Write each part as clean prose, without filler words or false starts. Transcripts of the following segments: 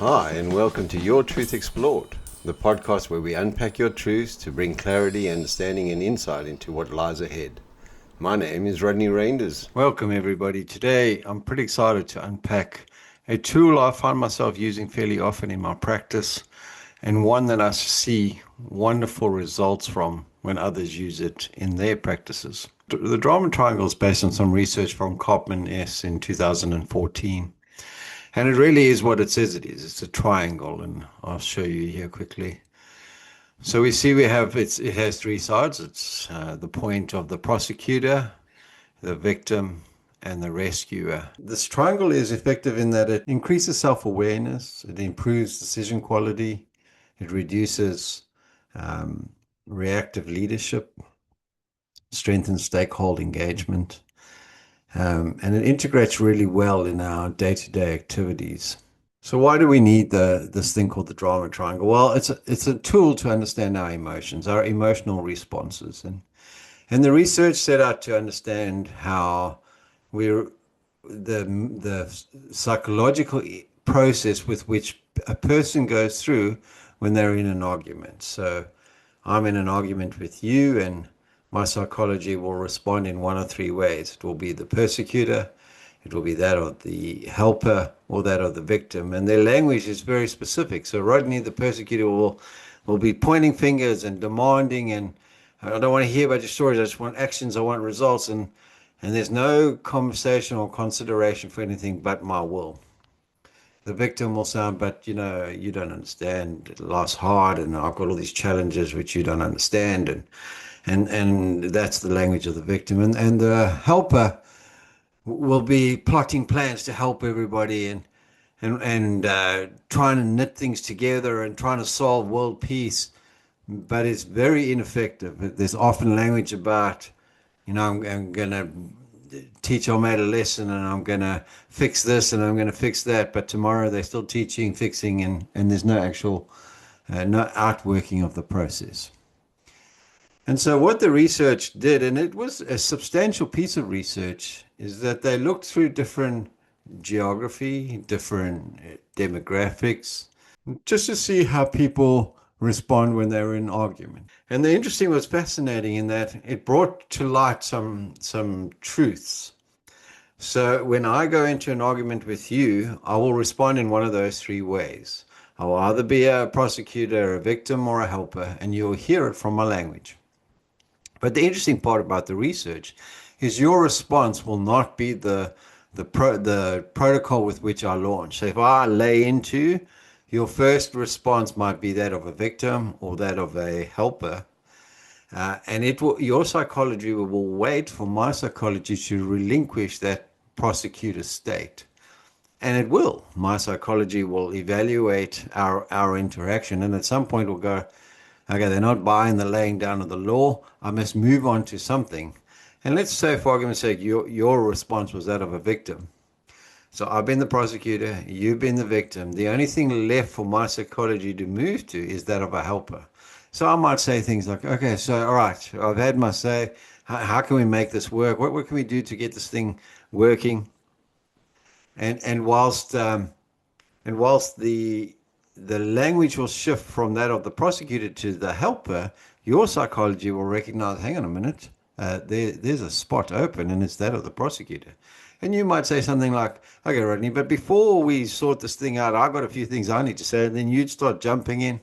Hi, and welcome to Your Truth Explored, the podcast where we unpack your truths to bring clarity, understanding, and insight into what lies ahead. My name is Rodney Reynders. Welcome, everybody. Today, I'm pretty excited to unpack a tool I find myself using fairly often in my practice, and one that I see wonderful results from when others use it in their practices. The Drama Triangle is based on some research from Kopman S. in 2014. And it really is what it says it is. It's a triangle, and I'll show you here quickly. So we see it has three sides. It's the point of the prosecutor, the victim, and the rescuer. This triangle is effective in that it increases self-awareness, it improves decision quality, it reduces reactive leadership, strengthens stakeholder engagement, and it integrates really well in our day-to-day activities. So why do we need this thing called the drama triangle? Well, it's a tool to understand our emotions, our emotional responses, and the research set out to understand how the psychological process with which a person goes through when they're in an argument. So I'm in an argument with you, and my psychology will respond in one of three ways. It will be the persecutor, it will be that of the helper, or that of the victim. And their language is very specific. So Rodney, the persecutor, will be pointing fingers and demanding, and I don't want to hear about your stories, I just want actions, I want results, and there's no conversation or consideration for anything but my will. The victim will sound, but you don't understand, life's hard, and I've got all these challenges which you don't understand, and that's the language of the victim. And the helper will be plotting plans to help everybody and trying to knit things together and trying to solve world peace, but it's very ineffective. There's often language about, I'm going to teach our mate a lesson, and I'm going to fix this, and I'm going to fix that, but tomorrow they're still teaching, fixing, and there's no actual no outworking of the process. And so what the research did, and it was a substantial piece of research, is that they looked through different geography, different demographics, just to see how people respond when they're in argument. And the interesting was fascinating in that it brought to light some truths. So when I go into an argument with you, I will respond in one of those three ways. I will either be a prosecutor, a victim, or a helper, and you'll hear it from my language. But the interesting part about the research is your response will not be the protocol with which I launch. So if I lay into, your first response might be that of a victim or that of a helper, and your psychology will wait for my psychology to relinquish that prosecutor state. And it will. My psychology will evaluate our interaction, and at some point will go, okay, they're not buying the laying down of the law, I must move on to something. And let's say, for argument's sake, your response was that of a victim. So I've been the prosecutor, you've been the victim. The only thing left for my psychology to move to is that of a helper. So I might say things like, okay, so all right, I've had my say. How can we make this work? What can we do to get this thing working? And whilst the language will shift from that of the prosecutor to the helper, your psychology will recognize, hang on a minute, there's a spot open, and it's that of the prosecutor. And you might say something like, okay, Rodney, but before we sort this thing out, I've got a few things I need to say. And then you'd start jumping in,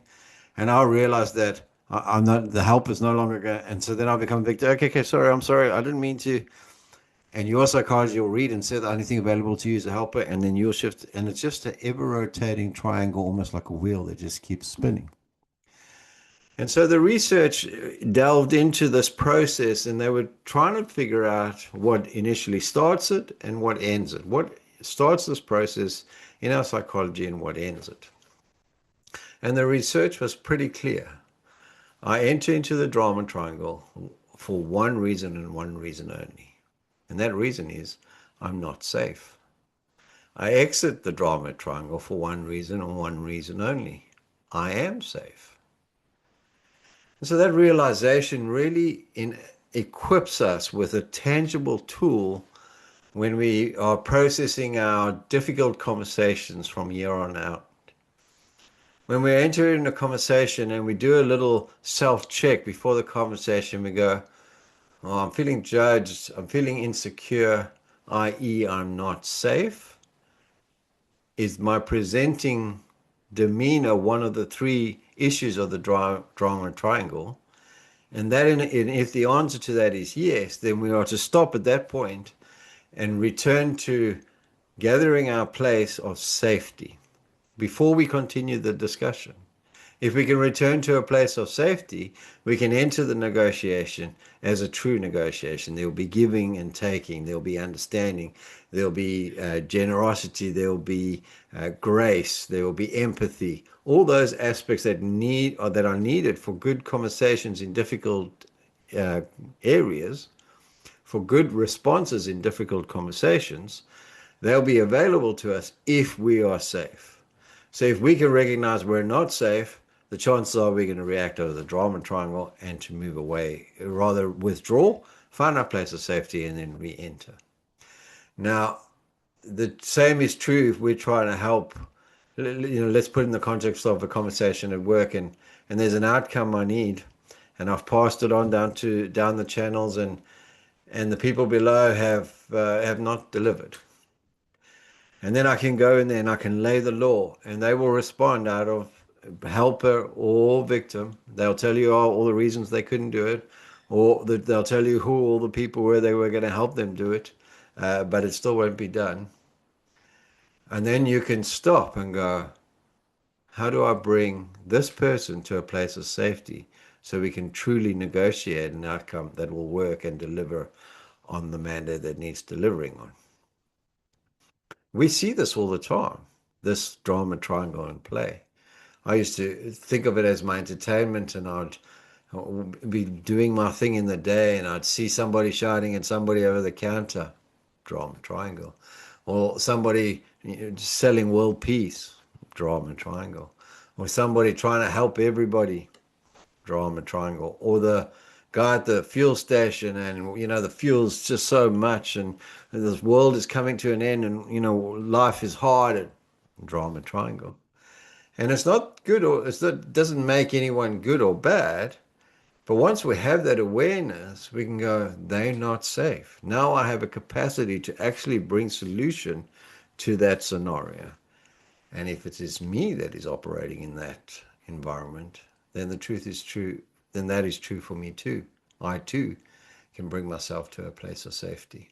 and I'll realize that I'm not, the helper's no longer going to, and so then I'll become victim. Okay, sorry, I'm sorry, I didn't mean to. And your psychology will read and say the only thing available to you is a helper, and then you'll shift, and it's just an ever-rotating triangle, almost like a wheel that just keeps spinning. And so the research delved into this process, and they were trying to figure out what initially starts it and what ends it. What starts this process in our psychology and what ends it. And the research was pretty clear. I enter into the drama triangle for one reason and one reason only. And that reason is I'm not safe. I exit the drama triangle for one reason and one reason only. I am safe. And so that realization really equips us with a tangible tool when we are processing our difficult conversations from here on out. when we enter in a conversation and we do a little self-check before the conversation, we go, oh, I'm feeling judged, I'm feeling insecure, i.e., I'm not safe. Is my presenting demeanor one of the three issues of the drama triangle? And if the answer to that is yes, then we are to stop at that point and return to gathering our place of safety before we continue the discussion. If we can return to a place of safety, we can enter the negotiation as a true negotiation. There will be giving and taking. There will be understanding. There will be generosity. There will be grace. There will be empathy. All those aspects that are needed for good conversations in difficult uh, areas, for good responses in difficult conversations, they'll be available to us if we are safe. So if we can recognize we're not safe, the chances are we're going to react over the drama triangle and to move away, rather withdraw, find our place of safety, and then re-enter. Now, the same is true if we're trying to help. Let's put in the context of a conversation at work, and there's an outcome I need, and I've passed it on down the channels, and the people below have not delivered. And then I can go in there and I can lay the law, and they will respond out of helper or victim. They'll tell you all the reasons they couldn't do it, or they'll tell you who all the people were they were going to help them do it, but it still won't be done. And then you can stop and go, how do I bring this person to a place of safety so we can truly negotiate an outcome that will work and deliver on the mandate that needs delivering on? We see this all the time, this drama triangle in play. I used to think of it as my entertainment, and I'd be doing my thing in the day, and I'd see somebody shouting at somebody over the counter, drama triangle, or somebody selling world peace, drama triangle, or somebody trying to help everybody, drama triangle, or the guy at the fuel station, and the fuel's just so much, and this world is coming to an end, and life is hard, drama triangle. And it's not good, or it doesn't make anyone good or bad. But once we have that awareness, we can go, they're not safe. Now I have a capacity to actually bring solution to that scenario. And if it is me that is operating in that environment, then the truth is true. Then that is true for me too. I too can bring myself to a place of safety.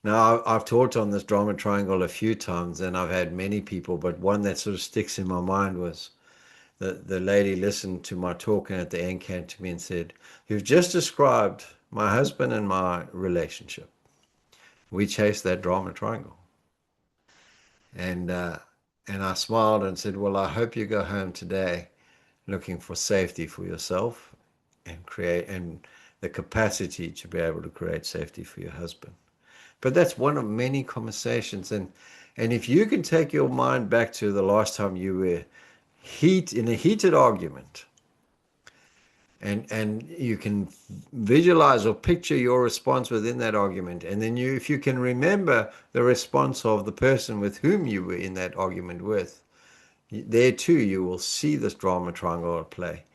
Now, I've taught on this drama triangle a few times, and I've had many people, but one that sort of sticks in my mind was the lady listened to my talk, and at the end came to me and said, "You've just described my husband and my relationship. We chased that drama triangle." And I smiled and said, "Well, I hope you go home today looking for safety for yourself and the capacity to be able to create safety for your husband." But that's one of many conversations. And if you can take your mind back to the last time you were in a heated argument, and you can visualize or picture your response within that argument, and then if you can remember the response of the person with whom you were in that argument with, there too you will see this drama triangle at play.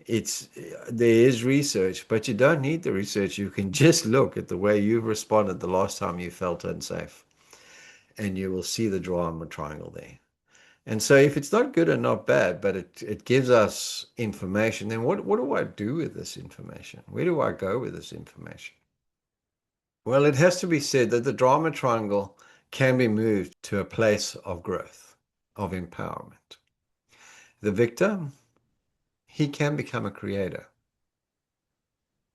There is research, but you don't need the research. You can just look at the way you responded the last time you felt unsafe, and you will see the drama triangle there. And so if it's not good and not bad, but it gives us information, then what do I do with this information? Where do I go with this information? Well, it has to be said that the drama triangle can be moved to a place of growth, of empowerment. The victim, he can become a creator.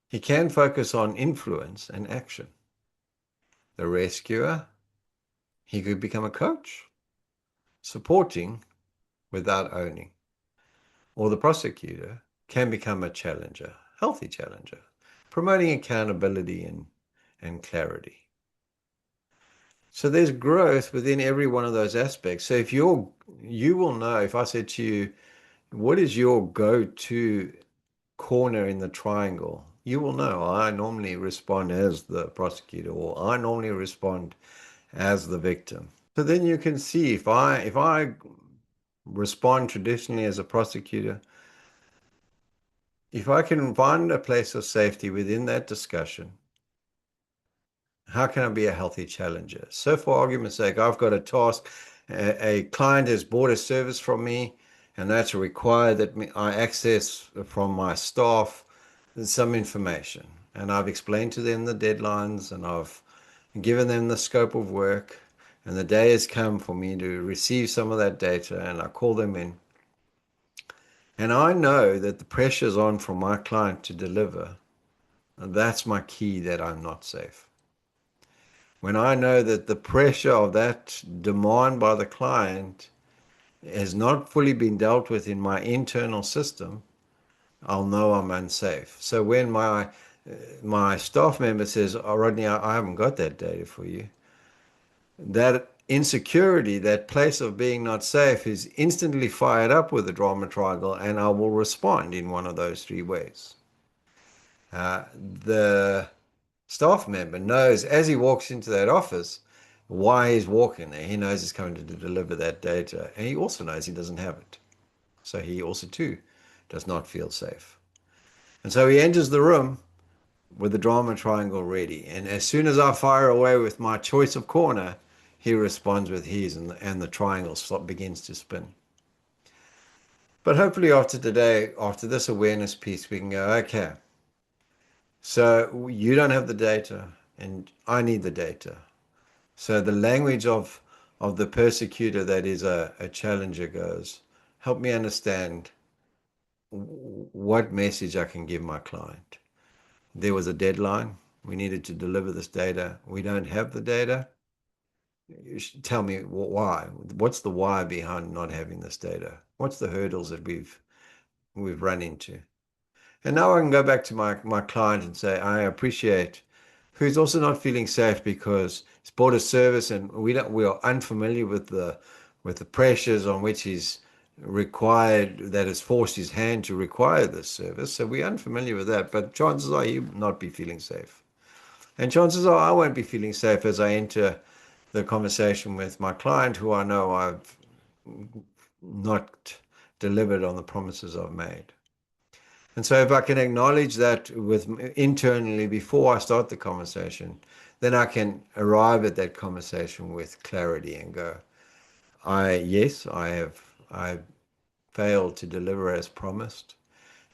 He can focus on influence and action. The rescuer, he could become a coach, supporting without owning. Or the prosecutor can become a challenger, healthy challenger, promoting accountability and clarity. So there's growth within every one of those aspects. So if you will know, if I said to you, what is your go-to corner in the triangle? You will know, I normally respond as the prosecutor, or I normally respond as the victim. So then you can see if I respond traditionally as a prosecutor. If I can find a place of safety within that discussion, how can I be a healthy challenger? So for argument's sake, I've got a task. A client has bought a service from me, and that's required that I access from my staff some information. And I've explained to them the deadlines, and I've given them the scope of work. And the day has come for me to receive some of that data, and I call them in. And I know that the pressure's on from my client to deliver. And that's my key that I'm not safe. When I know that the pressure of that demand by the client has not fully been dealt with in my internal system, I'll know I'm unsafe. So when my staff member says, "Oh, Rodney, I haven't got that data for you," that insecurity, that place of being not safe, is instantly fired up with the drama triangle, and I will respond in one of those three ways. The staff member knows as he walks into that office why he's walking there. He knows he's coming to deliver that data, and he also knows he doesn't have it. So he also too does not feel safe. And so he enters the room with the drama triangle ready. And as soon as I fire away with my choice of corner, he responds with his, and the triangle begins to spin. But hopefully after today, after this awareness piece, we can go, okay, so you don't have the data and I need the data. So the language of the persecutor that is a challenger goes, help me understand what message I can give my client. There was a deadline. We needed to deliver this data. We don't have the data. Tell me why. What's the why behind not having this data? What's the hurdles that we've run into? And now I can go back to my client and say, I appreciate who's also not feeling safe because he's bought a service and we are unfamiliar with the pressures on which he's required, that has forced his hand to require this service. So we're unfamiliar with that, but chances are he'll not be feeling safe. And chances are I won't be feeling safe as I enter the conversation with my client who I know I've not delivered on the promises I've made. And so if I can acknowledge that internally before I start the conversation, then I can arrive at that conversation with clarity and go, yes, I failed to deliver as promised.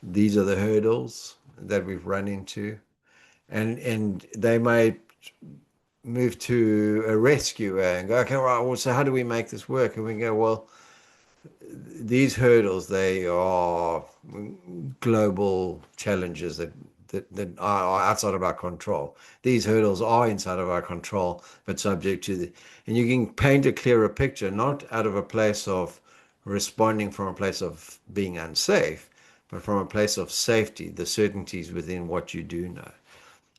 These are the hurdles that we've run into. And they may move to a rescue and go, okay, right, well, so how do we make this work? And we go, well, these hurdles, they are global challenges that are outside of our control. These hurdles are inside of our control, but subject to and you can paint a clearer picture, not out of a place of responding from a place of being unsafe, but from a place of safety, the certainties within what you do know.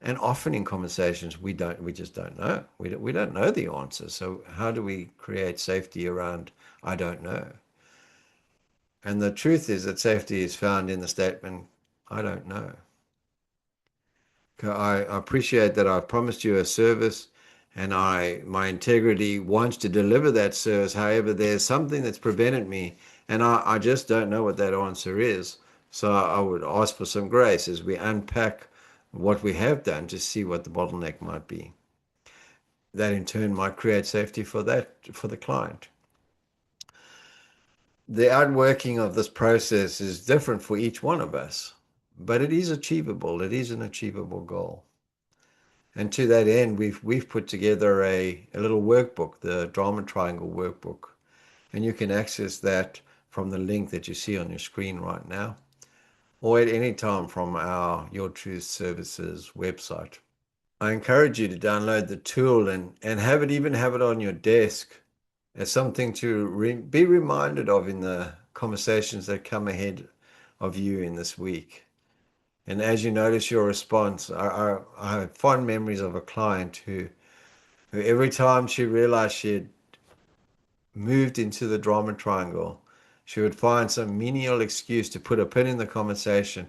And often in conversations, we just don't know. We don't know the answer. So how do we create safety around, I don't know? And the truth is that safety is found in the statement, I don't know. I appreciate that I've promised you a service and my integrity wants to deliver that service. However, there's something that's prevented me and I just don't know what that answer is. So I would ask for some grace as we unpack what we have done to see what the bottleneck might be. That in turn might create safety for the client. The outworking of this process is different for each one of us, but it is achievable. It is an achievable goal. And to that end, we've put together a little workbook, the Drama Triangle workbook. And you can access that from the link that you see on your screen right now, or at any time from our Your Truth Services website. I encourage you to download the tool and have it on your desk as something to be reminded of in the conversations that come ahead of you in this week. And as you notice your response, I have fond memories of a client who every time she realized she had moved into the drama triangle, she would find some menial excuse to put a pin in the conversation,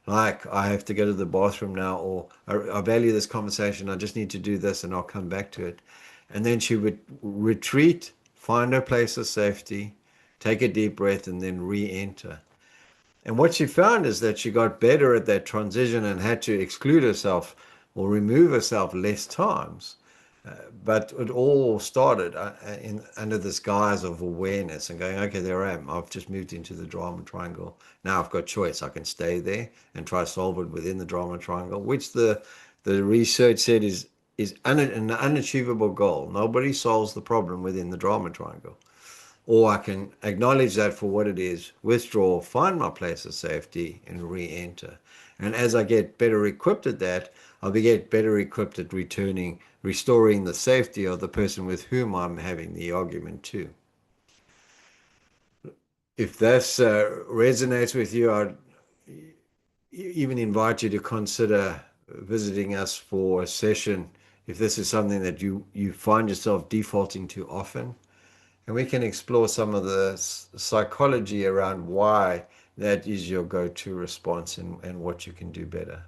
like, I have to go to the bathroom now, or I value this conversation, I just need to do this and I'll come back to it. And then she would retreat, find her place of safety, take a deep breath, and then re-enter. And what she found is that she got better at that transition and had to exclude herself or remove herself less times. But it all started under this guise of awareness and going, okay, there I am. I've just moved into the drama triangle. Now I've got choice. I can stay there and try to solve it within the drama triangle, which the research said is an unachievable goal. Nobody solves the problem within the drama triangle. Or I can acknowledge that for what it is, withdraw, find my place of safety, and re-enter. And as I get better equipped at that, I'll get better equipped at restoring the safety of the person with whom I'm having the argument to. If this resonates with you, I'd even invite you to consider visiting us for a session if this is something that you find yourself defaulting to often. And we can explore some of the psychology around why that is your go-to response and what you can do better.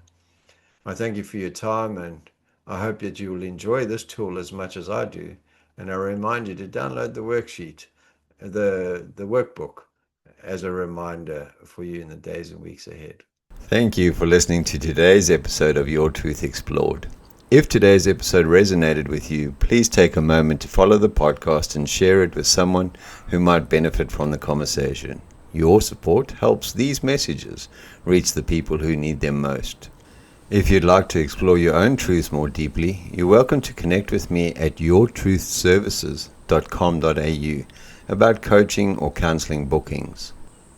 I thank you for your time, and I hope that you will enjoy this tool as much as I do. And I remind you to download the worksheet, the workbook, as a reminder for you in the days and weeks ahead. Thank you for listening to today's episode of Your Truth Explored. If today's episode resonated with you, please take a moment to follow the podcast and share it with someone who might benefit from the conversation. Your support helps these messages reach the people who need them most. If you'd like to explore your own truths more deeply, you're welcome to connect with me at yourtruthservices.com.au about coaching or counseling bookings.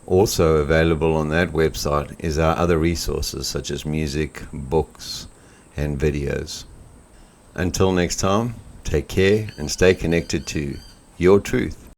Also available on that website is our other resources such as music, books, and videos. Until next time, take care and stay connected to your truth.